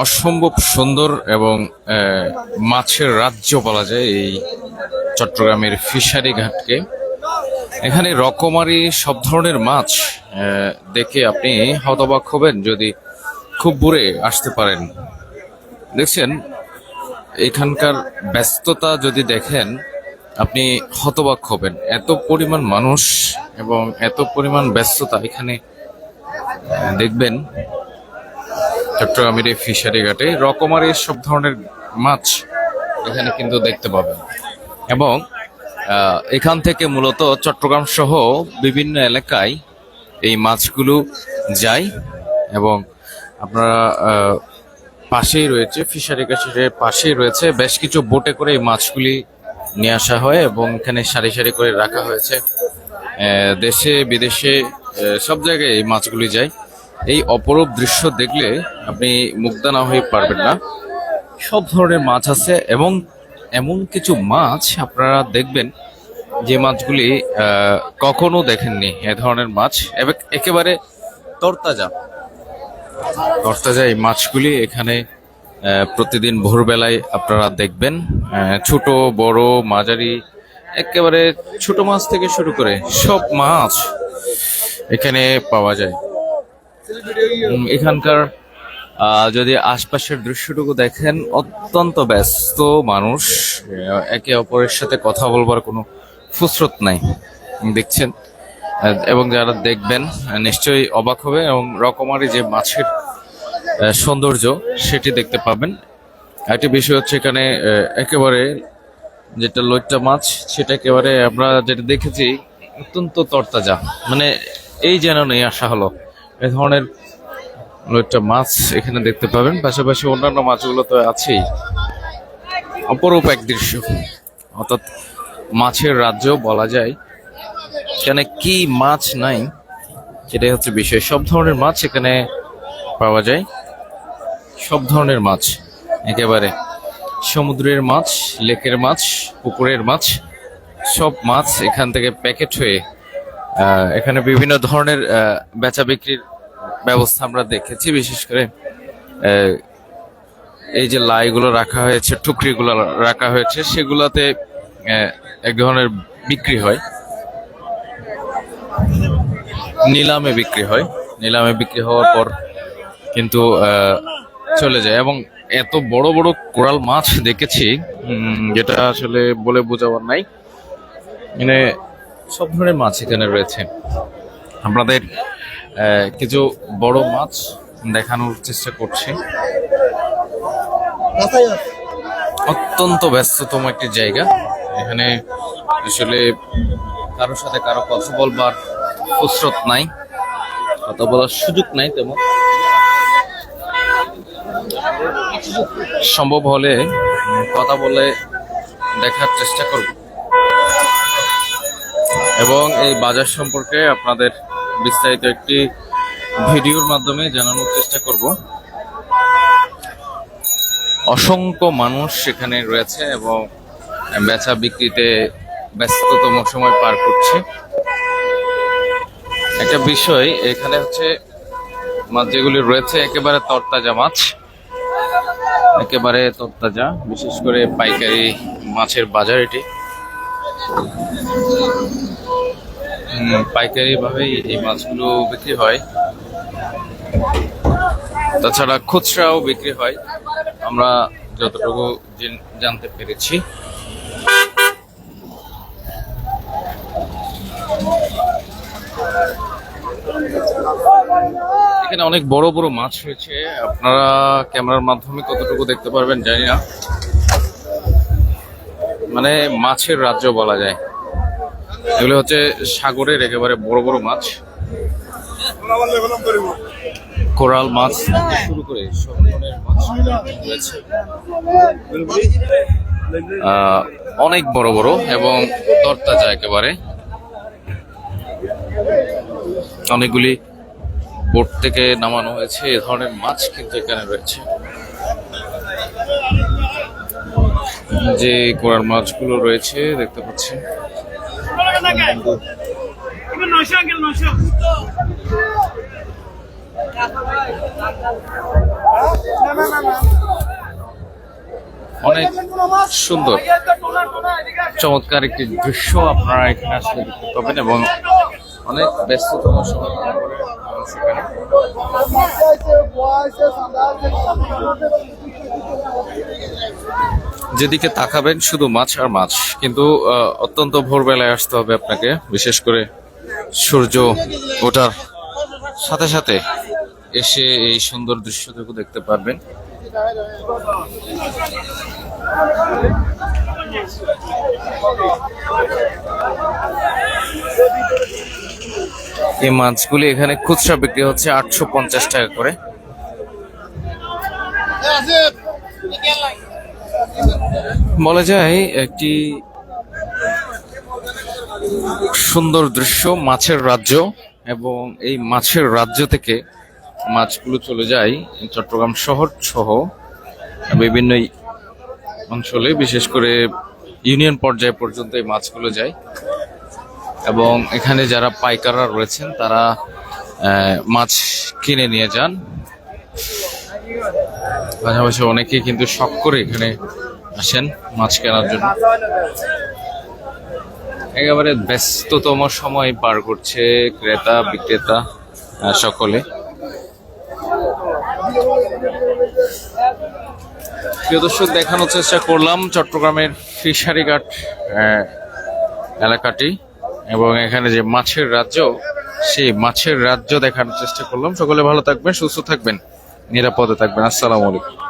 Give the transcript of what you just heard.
অসম্ভব সুন্দর এবং মাছের রাজ্য বলা যায় এই চট্টগ্রামের ফিশারি ঘাটকে। এখানে রকমারি সব ধরনের মাছ দেখে আপনি হতবাক হবেন যদি খুব ভোরে আসতে পারেন। দেখছেন এখানকার ব্যস্ততা যদি দেখেন আপনি হতবাক হবেন, এত পরিমাণ মানুষ এবং এত পরিমাণ ব্যস্ততা এখানে দেখবেন। চট্টগ্রামের এই ফিশারি ঘাটে রকমারি সব ধরনের মাছ এখানে কিন্তু দেখতে পাবেন এবং এখান থেকে মূলত চট্টগ্রাম সহ বিভিন্ন এলাকায় এই মাছগুলো যায় এবং আপনারা পাশেই রয়েছে ফিশারি ঘাটের পাশেই রয়েছে বেশ কিছু বোটে করে এই মাছগুলি নিয়ে আসা হয় এবং এখানে সারি সারি করে রাখা হয়েছে। দেশে বিদেশে সব জায়গায় এই মাছগুলি যায়। এই অপরূপ দৃশ্য দেখলে আপনি মুগ্ধ না হয়ে পারবেন না। সব ধরনের মাছ আছে এবং এমন কিছু মাছ আপনারা দেখবেন যে মাছগুলি কখনো দেখেননি। এ ধরনের মাছ একেবারে তরতাজা তরতাজা এই মাছগুলি এখানে প্রতিদিন ভোরবেলায় আপনারা দেখবেন। ছোট বড় মাঝারি একেবারে ছোট মাছ থেকে শুরু করে সব মাছ এখানে পাওয়া যায়। এখানকার যদি আশপাশের দৃশ্যটুকু দেখেন অত্যন্ত ব্যস্ত মানুষ, একে অপরের সাথে কথা বলবার কোনো ফুসরত নাই দেখছেন। এবং যারা দেখবেন নিশ্চয়ই অবাক হবে এবং রকমারি যে মাছের সৌন্দর্য সেটি দেখতে পাবেন। একটি বিষয় হচ্ছে এখানে একেবারে যেটা লইট্টা মাছ সেটা একেবারে আমরা যেটা দেখেছি অত্যন্ত তরতাজা, মানে এই যেন নেই আসা হলো এ ধরনের লইট্টা মাছ এখানে দেখতে পাবেন। পাশাপাশি অন্যান্য মাছগুলো তো আছেই। অপরূপ এক দৃশ্য, অর্থাৎ মাছের রাজ্য বলা যায়। এখানে কি মাছ নাই সেটাই হচ্ছে বিষয়। সব ধরনের মাছ এখানে পাওয়া যায়, সব ধরনের মাছ একেবারে সমুদ্রের মাছ, লেকের মাছ, পুকুরের মাছ, সব মাছ এখান থেকে প্যাকেট হয়ে এখানে বিভিন্ন ধরনের বেচা বিক্রির ব্যবস্থা আমরা দেখেছি। বিশেষ করে এই যে লাইগুলো রাখা হয়েছে, টুকরিগুলো রাখা হয়েছে, সেগুলোতে এক ধরনের বিক্রি হয়, নিলামে বিক্রি হয়। নিলামে বিক্রি হওয়ার পর কিন্তু চলে যায় এবং এত বড় বড় কোরাল মাছ দেখেছি যেটা আসলে বলে বোঝাবার নাই। মানে সব ধরনের মাছ এখানে রয়েছে। আপনাদের কিছু বড় মাছ দেখানোর চেষ্টা করছি। অত্যন্ত ব্যস্ততম একটি জায়গা। এখানে আসলে কারোর সাথে কারো কথা বলবার ফুসরত নাই, কথা বলার সুযোগ নাই তেমন। সম্ভব হলে কথা বলে দেখার চেষ্টা করব এবং এই বাজার সম্পর্কে আপনাদের বিস্তারিত একটি ভিডিওর মাধ্যমে জানানোর চেষ্টা করব। অসংখ্য মানুষ সেখানে রয়েছে এবং বেচা বিক্রিতে ব্যস্ততম সময় পার করছে। একটা বিষয় এখানে হচ্ছে মাছ যেগুলি রয়েছে একেবারে তরতাজা মাছ, একেবারে তরতাজা। বিশেষ করে পাইকারি মাছের বাজার এটি, পাইকারি ভাবেই এই মাছগুলো বিক্রি হয়। তাছাড়া খুচরাও বিক্রি হয় আমরা যতটুকু জানতে পেরেছি। এখানে অনেক বড় বড় মাছ রয়েছে, আপনারা ক্যামেরার মাধ্যমে কতটুকু দেখতে পারবেন জানি না। মানে মাছের রাজ্য বলা যায়। এগুলো হচ্ছে সাগরের একেবারে বড় বড় মাছ, কোরাল মাছ শুরু করে সব ধরনের মাছ রয়েছে। অনেক বড় বড় এবং তরতাজা একেবারে। অনেকগুলি বোট থেকে নামানো হয়েছে এ ধরনের মাছ কিন্তু এখানে রয়েছে। যে কোরাল মাছগুলো রয়েছে দেখতে পাচ্ছি। অনেক সুন্দর চমৎকার একটি দৃশ্য আপনারা এখানে আসলে দেখতে পাবেন, এবং অনেক ব্যস্ততম সময় পার করে মানুষ এখানে। যেদিকে তাকাবেন শুধু মাছ আর মাছ, কিন্তু অত্যন্ত ভোরবেলায় আসতে হবে আপনাকে, বিশেষ করে সূর্য ওঠার সাথে সাথে এসে এই সুন্দর দৃশ্যটুকু দেখতে পারবেন। এই মাছগুলি এখানে খুচরা বিক্রি হচ্ছে 850 টাকা করে। বলা যায় একটি সুন্দর দৃশ্য, মাছের রাজ্য, এবং এই মাছের রাজ্য থেকে মাছগুলো চলে যায় চট্টগ্রাম শহর সহ বিভিন্ন অঞ্চলে, বিশেষ করে ইউনিয়ন পর্যায় পর্যন্ত এই মাছগুলো যায়। এবং এখানে যারা পাইকাররা রয়েছেন তারা মাছ কিনে নিয়ে যান। পাশাপাশি অনেকেই কিন্তু শখ করে এখানে আসেন মাছ কেনার জন্য। একেবারে ব্যস্ততম সময় পার করছে ক্রেতা বিক্রেতা সকলে। প্রিয় দর্শক, দেখানোর চেষ্টা করলাম চট্টগ্রামের ফিশারিঘাট এলাকাটি, এবং এখানে যে মাছের রাজ্য, সেই মাছের রাজ্য দেখানোর চেষ্টা করলাম। সকলে ভালো থাকবেন, সুস্থ থাকবেন, নিরাপদে থাকবেন। আসসালামু আলাইকুম।